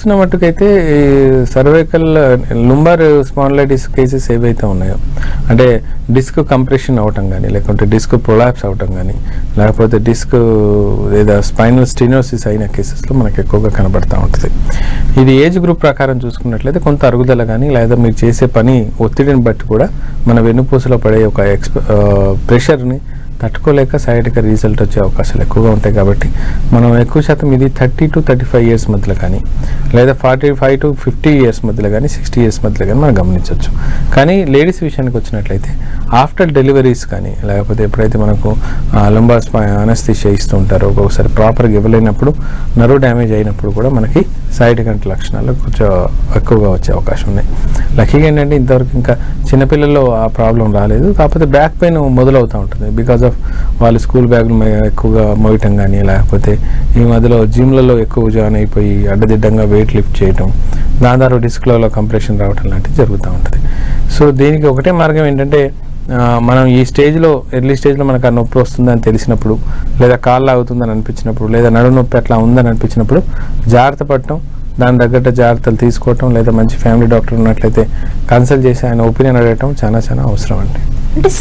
చూస్తున్న మట్టుకైతే cervical lumbar spondylitis cases ఏవైతే ఉన్నాయో, అంటే డిస్క్ కంప్రెషన్ అవటం కానీ, లేకుంటే డిస్క్ ప్రొలాప్స్ అవటం కానీ, లేకపోతే డిస్క్ లేదా స్పైనల్ స్టెనోసిస్ అయిన కేసెస్లో మనకు ఎక్కువగా కనబడుతూ ఉంటుంది. ఇది ఏజ్ గ్రూప్ ప్రకారం చూసుకున్నట్లయితే కొంత అరుగుదల కానీ, లేదా మీరు చేసే పని ఒత్తిడిని బట్టి కూడా మన వెన్నుపూసలో పడే ఒక ప్రెషర్ని తట్టుకోలేక సైడ్గా రిజల్ట్ వచ్చే అవకాశాలు ఎక్కువగా ఉంటాయి. కాబట్టి మనం ఎక్కువ శాతం ఇది 30 to 35 ఇయర్స్ మధ్యలో కానీ, లేదా 45 to 50 ఇయర్స్ మధ్యలో కానీ, 60 ఇయర్స్ మధ్యలో కానీ మనం గమనించవచ్చు. కానీ లేడీస్ విషయానికి వచ్చినట్లయితే ఆఫ్టర్ డెలివరీస్ కానీ, లేకపోతే ఎప్పుడైతే మనకు లంబార్ అనస్థీషియా ఇస్తూ ఉంటారో, ఒక్కొక్కసారి ప్రాపర్గా ఇవ్వలేనప్పుడు, నర్వ్ డ్యామేజ్ అయినప్పుడు కూడా మనకి సైడ్ కంటి లక్షణాలు కొంచెం ఎక్కువగా వచ్చే అవకాశం ఉన్నాయి. లక్కీగా ఏంటంటే ఇంతవరకు ఇంకా చిన్నపిల్లల్లో ఆ ప్రాబ్లం రాలేదు. కాకపోతే బ్యాక్ పెయిన్ మొదలవుతూ ఉంటుంది బికాజ్ ఆఫ్ వాళ్ళు స్కూల్ బ్యాగులు ఎక్కువగా మోయటం కానీ, లేకపోతే ఈ మధ్యలో జిమ్లలో ఎక్కువ జాయిన్ అయిపోయి అడ్డదిడ్డంగా వెయిట్ లిఫ్ట్ చేయటం, దాని ద్వారా డిస్క్లలో కంప్రెషన్ రావటం లాంటివి జరుగుతూ ఉంటుంది. సో దీనికి ఒకటే మార్గం ఏంటంటే, మనం ఈ స్టేజ్లో, ఎర్లీ స్టేజ్లో మనకు ఆ నొప్పి వస్తుందని తెలిసినప్పుడు, లేదా కాళ్ళు ఆగుతుందని అనిపించినప్పుడు, లేదా నడుము నొప్పి అట్లా ఉందని అనిపించినప్పుడు జాగ్రత్త పడటం, దాని తగ్గట్టు జాగ్రత్తలు తీసుకోవటం, లేదా మంచి ఫ్యామిలీ డాక్టర్ ఉన్నట్లయితే కన్సల్ట్ చేసి ఆయన ఒపీనియన్ అడగటం చాలా అవసరం అండి.